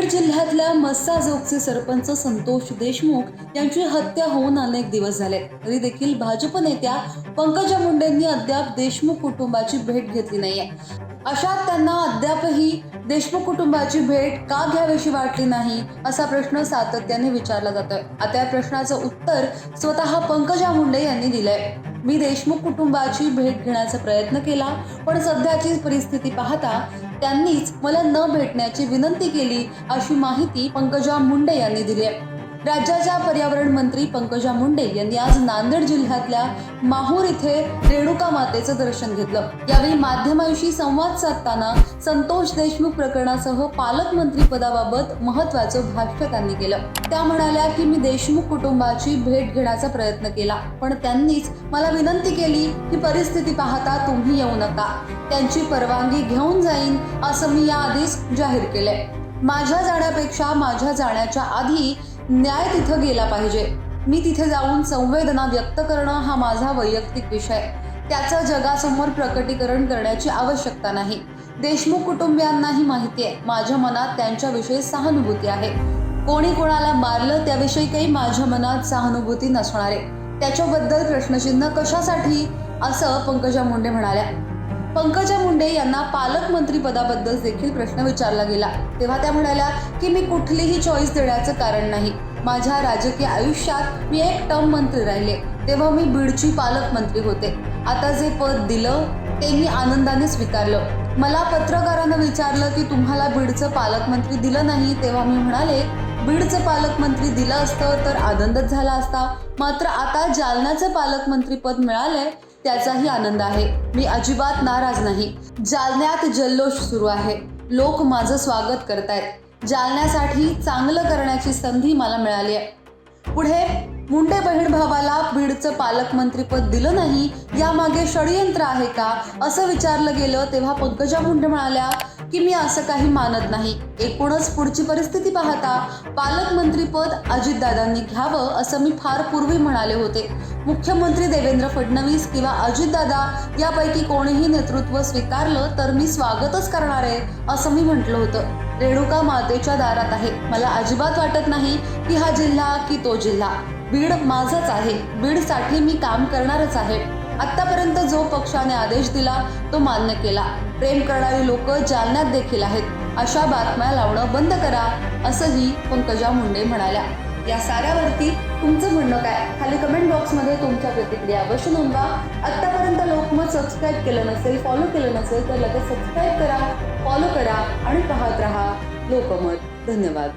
जिल्ह्यातल्या मस्साजोगचे सरपंच संतोष देशमुख यांची हत्या होऊन अनेक दिवस झाले, तरी देखील भाजप नेत्या पंकजा मुंडेंनी अद्याप देशमुख कुटुंबाची भेट घेतली नाहीये. अशात त्यांना अद्यापही देशमुख कुटुंबाची भेट का घ्यावीशी वाटली नाही, असा प्रश्न सातत्याने विचारला जातोय. आता या प्रश्नाचं उत्तर स्वतः पंकजा मुंडे यांनी दिलंय. मी देशमुख कुटुंबाची भेट घेण्याचा प्रयत्न केला, पण सध्याची परिस्थिती पाहता त्यांनीच मला न भेटण्याची विनंती केली, अशी माहिती पंकजा मुंडे यांनी दिली आहे. राज्याच्या पर्यावरण मंत्री पंकजा मुंडे यांनी आज नांदेड जिल्ह्यातल्या माहूर इथे रेणुका मातेचं दर्शन घेतलं. यावेळी माध्यमांशी संवाद साधताना संतोष देशमुख प्रकरणासह पालकमंत्री पदाबाबत महत्त्वाचं भाष्य त्यांनी केलं. त्या म्हणाल्या की मी देशमुख कुटुंबाची भेट घेण्याचा प्रयत्न केला, पण त्यांनीच मला विनंती केली की परिस्थिती पाहता तुम्ही येऊ नका, त्यांची परवानगी घेऊन जाईन, असं मी याआधीच जाहीर केलंय. माझ्या जाण्यापेक्षा माझ्या जाण्याच्या आधी न्याय तिथं गेला पाहिजे. मी तिथे जाऊन संवेदना व्यक्त करणं हा माझा वैयक्तिक विषय, त्याचं जगासमोर प्रकटीकरण करण्याची आवश्यकता नाही. देशमुख कुटुंबियांनाही माहिती आहे माझ्या मनात त्यांच्याविषयी सहानुभूती आहे. कोणी कोणाला मारलं त्याविषयी काही माझ्या मनात सहानुभूती नसणार आहे. त्याच्याबद्दल प्रश्नचिन्ह कशासाठी, असं पंकजा मुंडे म्हणाल्या. पंकजा मुंडे यांना पालकमंत्री पदाबद्दल देखील प्रश्न विचारला गेला, तेव्हा त्या म्हणाल्या की मी कुठलीही चॉईस देण्याचं कारण नाही. माझ्या राजकीय आयुष्यात मी एक टर्म मंत्री राहिले, तेव्हा मी बीडची पालकमंत्री होते. आता जे पद दिलं ते मी आनंदाने स्वीकारलं. मला पत्रकारानं विचारलं की तुम्हाला बीडचं पालकमंत्री दिलं नाही, तेव्हा मी म्हणाले बीडचं पालकमंत्री दिलं असतं तर आनंदच झाला असता, मात्र आता जालन्याचं पालकमंत्री पद मिळालंय त्याचाही आनंद आहे. मी अजिबात नाराज नाही. जालन्यात जल्लोष सुरू आहे, लोक माझं स्वागत करतायत. जालन्यासाठी चांगलं करण्याची संधी मला मिळाली आहे. पुढे मुंडे बहीण भावाला बीडचं पालकमंत्री पद दिलं नाही, यामागे षडयंत्र आहे का, असं विचारलं गेलं, तेव्हा पंकजा मुंडे म्हणाल्या की मी असं काही मानत नाही. एकूणच पुढची परिस्थिती पाहता पालकमंत्री पद अजितदादांनी घ्यावं, असं मी फार पूर्वी म्हणाले होते. मुख्यमंत्री देवेंद्र फडणवीस किंवा अजितदादा यापैकी कोणीही नेतृत्व स्वीकारलं तर मी स्वागतच करणार आहे, असं मी म्हटलं होतं. रेणुका मातेच्या दारात आहे. मला अजिबात वाटत नाही की हा जिल्हा की तो जिल्हा. बीड माझंच आहे. बीडसाठी मी काम करणारच आहे. आतापर्यंत जो पक्षाने आदेश दिला तो मान्य केला. प्रेम करणारी लोक जालन्यात देखील आहेत. अशा बातम्या लावणं बंद करा, असंही पंकजा मुंडे म्हणाल्या. या साऱ्यावरती तुमचं म्हणणं काय? खाली कमेंट बॉक्समध्ये तुमच्या प्रतिक्रिया अवश्य नोंदवा. आतापर्यंत लोकमत सबस्क्राईब केलं नसेल, फॉलो केलं नसेल तर लगेच सबस्क्राईब करा, फॉलो करा आणि पाहत रहा लोकमत. धन्यवाद.